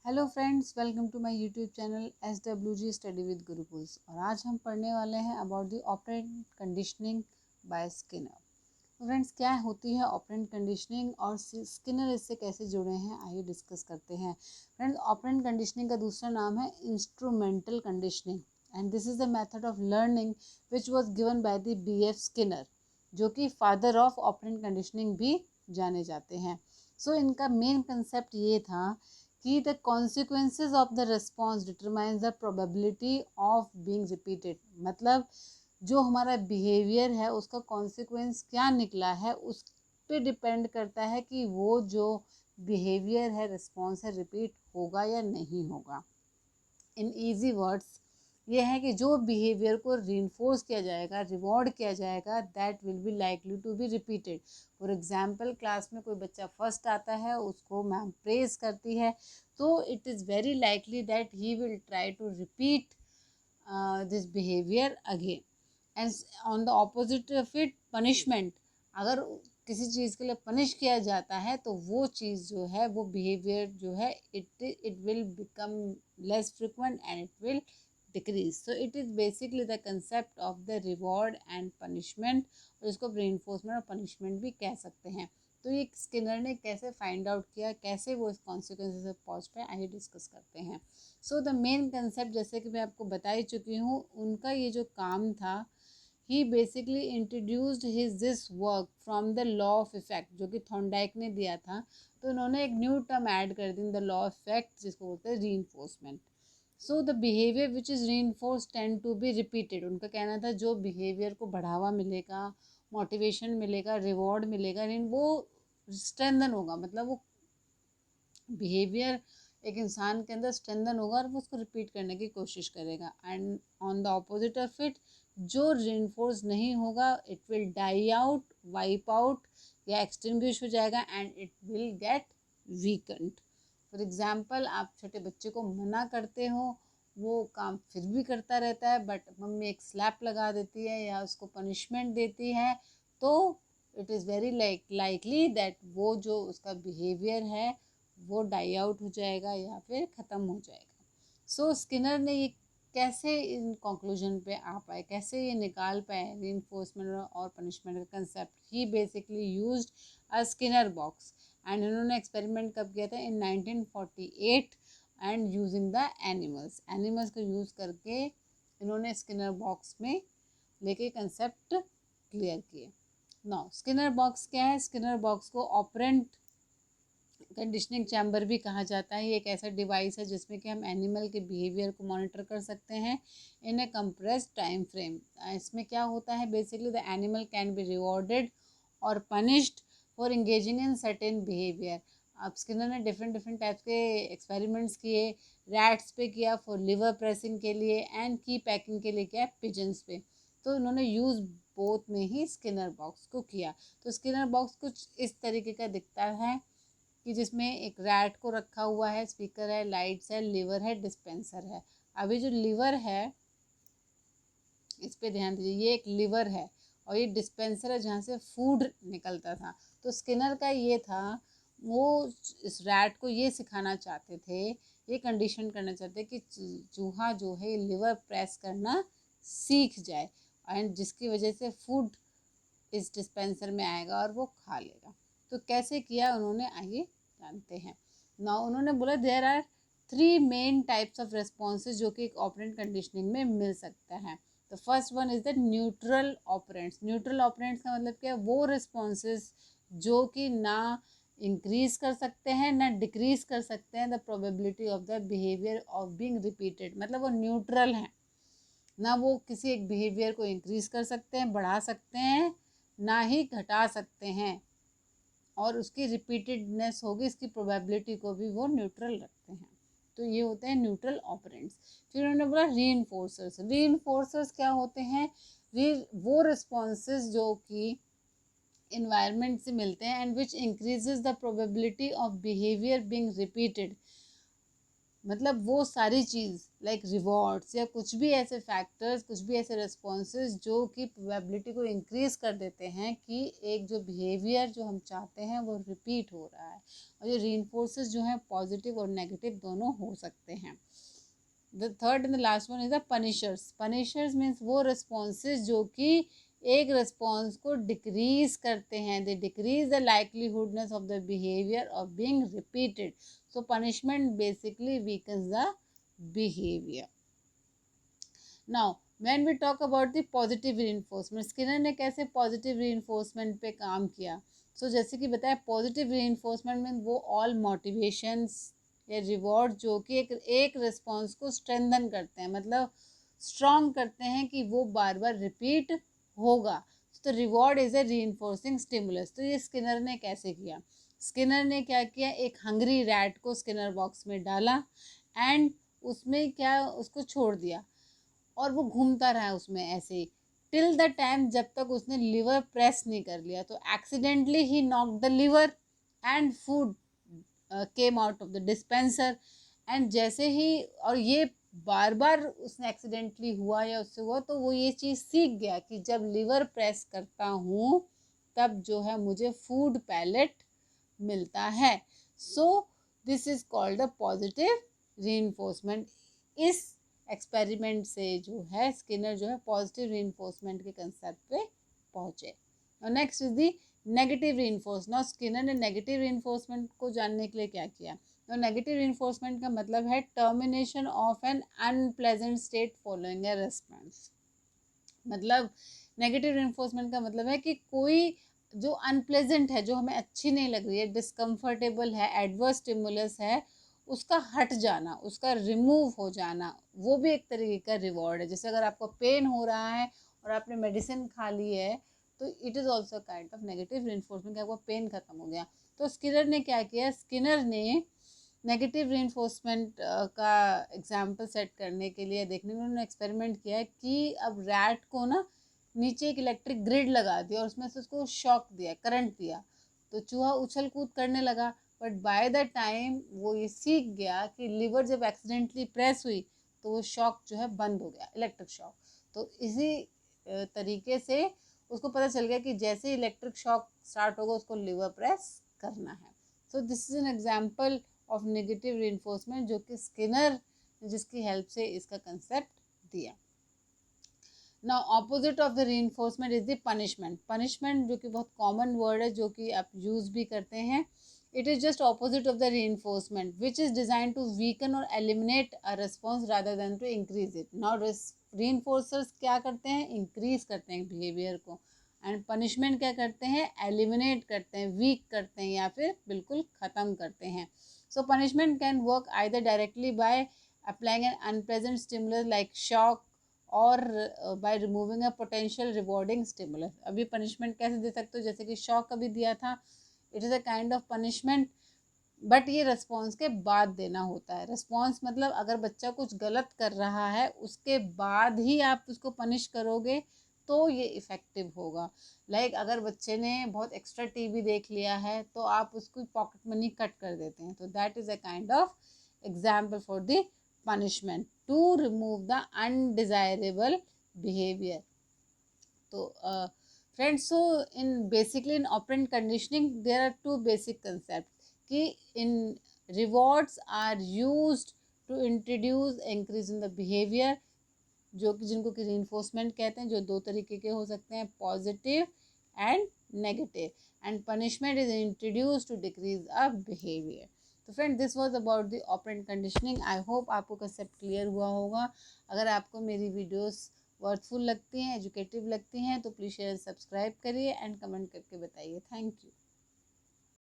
Hello friends, welcome to my YouTube channel SWG study with Gurukuls. और आज हम पढ़ने वाले हैं about the operant conditioning by Skinner. Friends, क्या होती है ऑपरेंट कंडीशनिंग और स्किनर इससे कैसे जुड़े हैं, आइए डिस्कस करते हैं। फ्रेंड्स, ऑपरेंट कंडीशनिंग का दूसरा नाम है instrumental conditioning and this is the method of learning which was given by the BF Skinner, जो कि फादर ऑफ ऑपरेंट कंडीशनिंग भी जाने जाते हैं। सो इनका मेन कंसेप्ट ये था कि the consequences of the response determines the probability of being repeated। मतलब जो हमारा बिहेवियर है उसका कॉन्सिक्वेंस क्या निकला है उस पे डिपेंड करता है कि वो जो बिहेवियर है, रिस्पॉन्स है, रिपीट होगा या नहीं होगा। इन ईजी वर्ड्स ये है कि जो बिहेवियर को रीइंफोर्स किया जाएगा, रिवॉर्ड किया जाएगा, that will be likely to be repeated. For example, class में कोई बच्चा फर्स्ट आता है, उसको मैम प्रेज करती है, तो it is very likely that he will try to repeat this behaviour again. And on the opposite of it, punishment, अगर किसी चीज़ के लिए पनिश किया जाता है तो वो चीज़ जो है, वो बिहेवियर जो है, it will become less frequent and it will decrease. So it is basically the concept of the reward and punishment, और इसको रेनफोर्समेंट और पनिशमेंट भी कह सकते हैं। तो ये स्किनर ने कैसे फाइंड आउट किया, कैसे वो इस कॉन्सिक्वेंसेस से पहुँच पाए, आइए डिस्कस करते हैं। सो द मेन कंसेप्ट, जैसे कि मैं आपको बता ही चुकी हूँ, उनका ये जो काम था, he basically introduced his this work from the law of effect, जो कि थॉर्नडाइक ने दिया था। तो उन्होंने एक न्यू टर्म ऐड कर दी, द लॉ ऑफ इफेक्ट, जिसको बोलते हैं reinforcement. So the behaviour which is reinforce tend to be repeated. उनका कहना था जो बिहेवियर को बढ़ावा मिलेगा, मोटिवेशन मिलेगा, रिवॉर्ड मिलेगा, वो स्ट्रेंथन होगा। मतलब वो बिहेवियर एक इंसान के अंदर स्ट्रेंथन होगा और वो उसको रिपीट करने की कोशिश करेगा। And on the opposite of it, जो रेनफोर्स नहीं होगा, it will die out, wipe out या एक्सटिंग्विश हो जाएगा and it will get weakened. For example, आप छोटे बच्चे को मना करते हो, वो काम फिर भी करता रहता है, बट मम्मी एक स्लैप लगा देती है या उसको पनिशमेंट देती है, तो it is very likely that वो जो उसका बिहेवियर है वो डाई आउट हो जाएगा या फिर ख़त्म हो जाएगा। सो स्किनर ने ये कैसे इन कंक्लूजन पे आ पाए, कैसे ये निकाल पाए रीइंफोर्समेंट और पनिशमेंट का concept. He basically used a Skinner box and इन्होंने एक्सपेरिमेंट कब किया था, इन 1948, एंड यूजिंग द एनिमल्स को यूज़ करके इन्होंने स्किनर बॉक्स में लेके कंसेप्ट क्लियर किए। नाउ स्किनर बॉक्स क्या है? स्किनर बॉक्स को ऑपरेंट कंडीशनिंग चैम्बर भी कहा जाता है। ये एक ऐसा डिवाइस है जिसमें कि हम एनिमल के बिहेवियर को मॉनिटर कर सकते हैं in a compressed time frame. इसमें क्या होता है, basically the animal can be rewarded और punished for engaging in certain behaviour. अब स्किनर ने डिफरेंट टाइप्स के एक्सपेरिमेंट्स किए। रैट्स पे किया फॉर लिवर प्रेसिंग के लिए, एंड की पैकिंग के लिए किया पिजन्स पे। तो इन्होंने यूज़ बोथ में ही स्किनर बॉक्स को किया। तो स्किनर बॉक्स कुछ इस तरीके का दिखता है कि जिसमें एक रैट को रखा हुआ है, स्पीकर है, लाइट्स है, लीवर है, डिस्पेंसर है। अभी जो लीवर है, इस पे ध्यान दीजिए, ये एक लीवर है और ये डिस्पेंसर है जहाँ से फूड निकलता था। तो स्किनर का ये था, वो इस रैट को ये सिखाना चाहते थे, ये कंडीशन करना चाहते कि चूहा जो है लीवर प्रेस करना सीख जाए, एंड जिसकी वजह से फूड इस डिस्पेंसर में आएगा और वो खा लेगा। तो कैसे किया उन्होंने, आइए जानते हैं। ना उन्होंने बोला there are 3 main types of responses जो कि एक ऑपरेंट कंडीशनिंग में मिल सकता है। The first one is the neutral operants. Neutral operants का मतलब क्या है? वो रिस्पॉन्सेज जो कि ना इंक्रीज कर सकते हैं ना डिक्रीज कर सकते हैं the probability of the behaviour of being repeated. मतलब वो न्यूट्रल हैं, ना वो किसी एक बिहेवियर को इंक्रीज कर सकते हैं, बढ़ा सकते हैं, ना ही घटा सकते हैं, और उसकी रिपीटेडनेस होगी, इसकी प्रोबेबिलिटी को भी वो न्यूट्रल रखते हैं। तो ये होते हैं न्यूट्रल ऑपरेंट्स। फिर उन्होंने बोला रीइंफोर्सर्स। रीइंफोर्सर्स क्या होते हैं? वो रिस्पॉन्सेज जो कि इन्वायरमेंट से मिलते हैं and which increases the probability of behaviour being repeated. मतलब वो सारी चीज़ लाइक रिवॉर्ड्स या कुछ भी ऐसे फैक्टर्स, कुछ भी ऐसे रिस्पॉन्सेज जो कि प्रोबेबिलिटी को इंक्रीज कर देते हैं कि एक जो बिहेवियर जो हम चाहते हैं वो रिपीट हो रहा है। और ये रीइंफोर्सेस जो हैं पॉजिटिव और नेगेटिव दोनों हो सकते हैं। The third and the last one is the punishers. Punishers means वो रिस्पॉन्सेज जो कि एक रिस्पॉन्स को डिक्रीज करते हैं, they decrease the likelihoodness of the behaviour of being repeated. So punishment basically weakens the behaviour. Now when we talk about the positive reinforcement, Skinner ने कैसे positive reinforcement पे काम किया। सो जैसे कि बताया, पॉजिटिव रीइंफोर्समेंट मीन वो ऑल मोटिवेशंस या रिवॉर्ड जो कि एक रिस्पॉन्स को स्ट्रेंथन करते हैं, मतलब स्ट्रॉन्ग करते हैं कि वो बार बार रिपीट होगा। तो reward is a reinforcing stimulus. तो ये स्किनर ने कैसे किया। स्किनर ने क्या किया, एक हंग्री रैट को स्किनर बॉक्स में डाला एंड उसमें क्या उसको छोड़ दिया और वो घूमता रहा उसमें ऐसे ही टिल द टाइम जब तक उसने लिवर प्रेस नहीं कर लिया। तो accidentally he knock the liver and food came out of the dispenser. And जैसे ही, और ये बार बार उसने एक्सीडेंटली हुआ या उससे हुआ, तो वो ये चीज़ सीख गया कि जब लिवर प्रेस करता हूँ तब जो है मुझे फूड पैलेट मिलता है। So this is called the positive reinforcement. इस एक्सपेरिमेंट से जो है स्किनर जो है पॉजिटिव रीइंफोर्समेंट के कंसेप्ट पे पहुंचे। और next is the negative reinforce. Now Skinner ने नेगेटिव रीइंफोर्समेंट को जानने के लिए क्या किया। तो नेगेटिव रीइंफोर्समेंट का मतलब है termination of N unpleasant state following a response. मतलब नेगेटिव रीइंफोर्समेंट का मतलब है कि कोई जो अनप्लेजेंट है, जो हमें अच्छी नहीं लग रही है, डिस्कम्फर्टेबल है, एडवर्स स्टिमुलस है, उसका हट जाना, उसका रिमूव हो जाना, वो भी एक तरीके का रिवॉर्ड है। जैसे अगर आपको पेन हो रहा है और आपने मेडिसिन खा ली है तो it is also kind of negative reinforcement कि आपका पेन खत्म हो गया। तो स्किनर ने क्या किया, स्किनर ने नेगेटिव रीइंफोर्समेंट का एग्जाम्पल सेट करने के लिए देखने में उन्होंने एक्सपेरिमेंट किया है कि अब रैट को ना नीचे एक इलेक्ट्रिक ग्रिड लगा दिया और उसमें से उसको शॉक दिया, करंट दिया। तो चूहा उछल कूद करने लगा, बट बाय द टाइम वो ये सीख गया कि लिवर जब एक्सीडेंटली प्रेस हुई तो वो शॉक जो है बंद हो गया, इलेक्ट्रिक शॉक। तो इसी तरीके से उसको पता चल गया कि जैसे इलेक्ट्रिक शॉक स्टार्ट होगा उसको लिवर प्रेस करना है। So this is an example of negative reinforcement जो कि स्किनर जिसकी हेल्प से इसका कंसेप्ट दिया। Now opposite of the reinforcement is the punishment. Punishment जो कि बहुत कॉमन वर्ड है जो कि आप यूज भी करते हैं। It is just opposite of the reinforcement which is design to weaken और eliminate a response rather than to increase it. Now reinforcers क्या करते हैं, इंक्रीज करते हैं बिहेवियर को, एंड पनिशमेंट क्या करते हैं, एलिमिनेट करते हैं, वीक करते हैं या फिर बिल्कुल ख़त्म करते हैं। So punishment can work either directly by applying an unpleasant stimulus like shock और by removing a potential rewarding stimulus. अभी पनिशमेंट कैसे दे सकते हो, जैसे कि शॉक अभी दिया था, it is a kind of punishment, but ये रिस्पॉन्स के बाद देना होता है। रिस्पॉन्स मतलब अगर बच्चा कुछ गलत कर रहा है उसके बाद ही आप उसको पनिश करोगे तो ये इफ़ेक्टिव होगा। लाइक अगर बच्चे ने बहुत एक्स्ट्रा टीवी देख लिया है तो आप उसकी पॉकेट मनी कट कर देते हैं, तो that is a kind of example for the punishment to remove the undesirable behavior. तो friends, so in basically in operant conditioning there are two basic concepts कि in rewards are used to introduce increase in the behavior जो कि जिनको कि reinforcement कहते हैं, जो दो तरीके के हो सकते हैं, positive and negative, and punishment is introduce to decrease a behaviour. तो friend this was about the operant conditioning. I hope आपको कंसेप्ट क्लियर हुआ होगा। अगर आपको मेरी वीडियोस वर्थफुल लगती हैं, एजुकेटिव लगती हैं, तो प्लीज़ शेयर सब्सक्राइब करिए एंड कमेंट करके बताइए। Thank you.